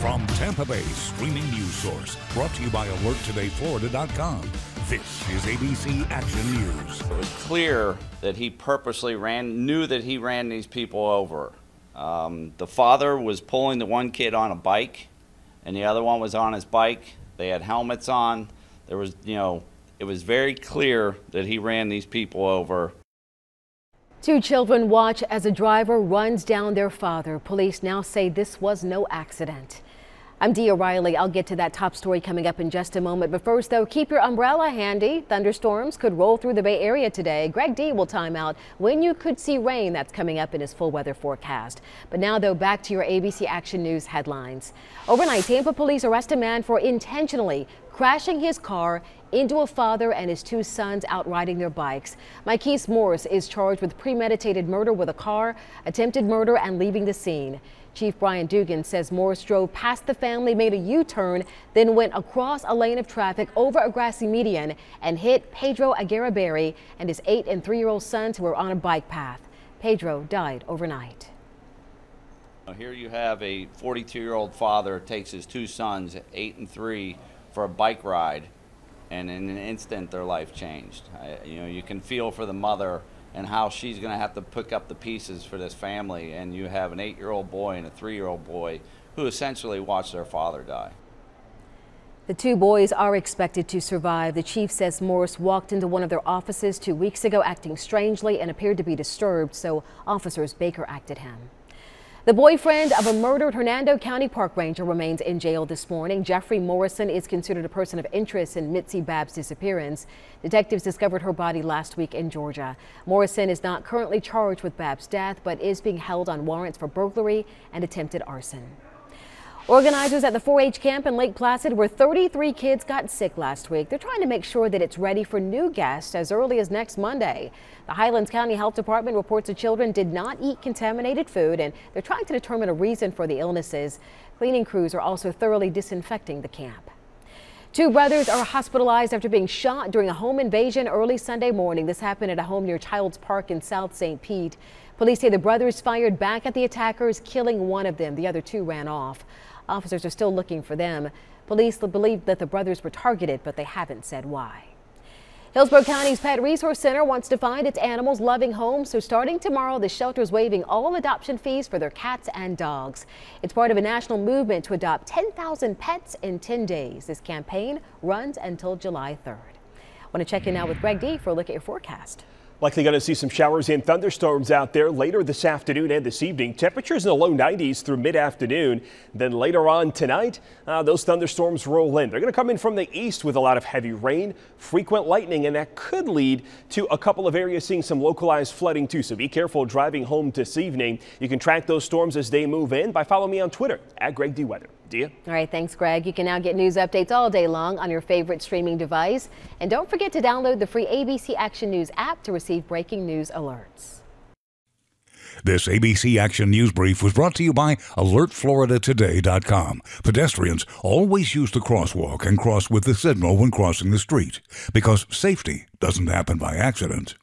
From Tampa Bay's streaming news source, brought to you by AlertTodayFlorida.com, this is ABC Action News. It was clear that he purposely knew that he ran these people over. The father was pulling the one kid on a bike, and the other one was on his bike. They had helmets on. There was, it was very clear that he ran these people over. Two children watch as a driver runs down their father. Police now say this was no accident. I'm Dee O'Reilly. I'll get to that top story coming up in just a moment. But first, though, keep your umbrella handy. Thunderstorms could roll through the Bay Area today. Greg D will time out when you could see rain. That's coming up in his full weather forecast. But now, though, back to your ABC Action News headlines. Overnight, Tampa police arrest a man for intentionally crashing his car into a father and his two sons out riding their bikes. Mikese Morris is charged with premeditated murder with a car, attempted murder, and leaving the scene. Chief Brian Dugan says Morris drove past the family, made a U-turn, then went across a lane of traffic over a grassy median and hit Pedro Aguirre-Berry and his 8- and 3-year-old sons who were on a bike path. Pedro died overnight. Here you have a 42-year-old father takes his two sons, 8 and 3, for a bike ride, and in an instant their life changed. You can feel for the mother and how she's going to have to pick up the pieces for this family, and you have an 8-year-old boy and a 3-year-old boy who essentially watched their father die. The two boys are expected to survive. The chief says Morris walked into one of their offices 2 weeks ago acting strangely and appeared to be disturbed, so officers Baker acted him. The boyfriend of a murdered Hernando County Park Ranger remains in jail this morning. Jeffrey Morrison is considered a person of interest in Mitzi Babb's disappearance. Detectives discovered her body last week in Georgia. Morrison is not currently charged with Babb's death, but is being held on warrants for burglary and attempted arson. Organizers at the 4-H camp in Lake Placid, where 33 kids got sick last week, they're trying to make sure that it's ready for new guests as early as next Monday. The Highlands County Health Department reports the children did not eat contaminated food, and they're trying to determine a reason for the illnesses. Cleaning crews are also thoroughly disinfecting the camp. Two brothers are hospitalized after being shot during a home invasion early Sunday morning. This happened at a home near Childs Park in South St. Pete. Police say the brothers fired back at the attackers, killing one of them. The other two ran off. Officers are still looking for them. Police believe that the brothers were targeted, but they haven't said why. Hillsborough County's Pet Resource Center wants to find its animals loving homes, so starting tomorrow, the shelter is waiving all adoption fees for their cats and dogs. It's part of a national movement to adopt 10,000 pets in 10 days. This campaign runs until July 3rd. I want to check in now with Greg D for a look at your forecast. Likely going to see some showers and thunderstorms out there later this afternoon and this evening. Temperatures in the low 90s through mid-afternoon. Then later on tonight, those thunderstorms roll in. They're going to come in from the east with a lot of heavy rain, frequent lightning, and that could lead to a couple of areas seeing some localized flooding too. So be careful driving home this evening. You can track those storms as they move in by following me on Twitter @GregDWeather. Dia? All right, thanks, Greg. You can now get news updates all day long on your favorite streaming device. And don't forget to download the free ABC Action News app to receive breaking news alerts. This ABC Action News Brief was brought to you by AlertFloridaToday.com. Pedestrians always use the crosswalk and cross with the signal when crossing the street, because safety doesn't happen by accident.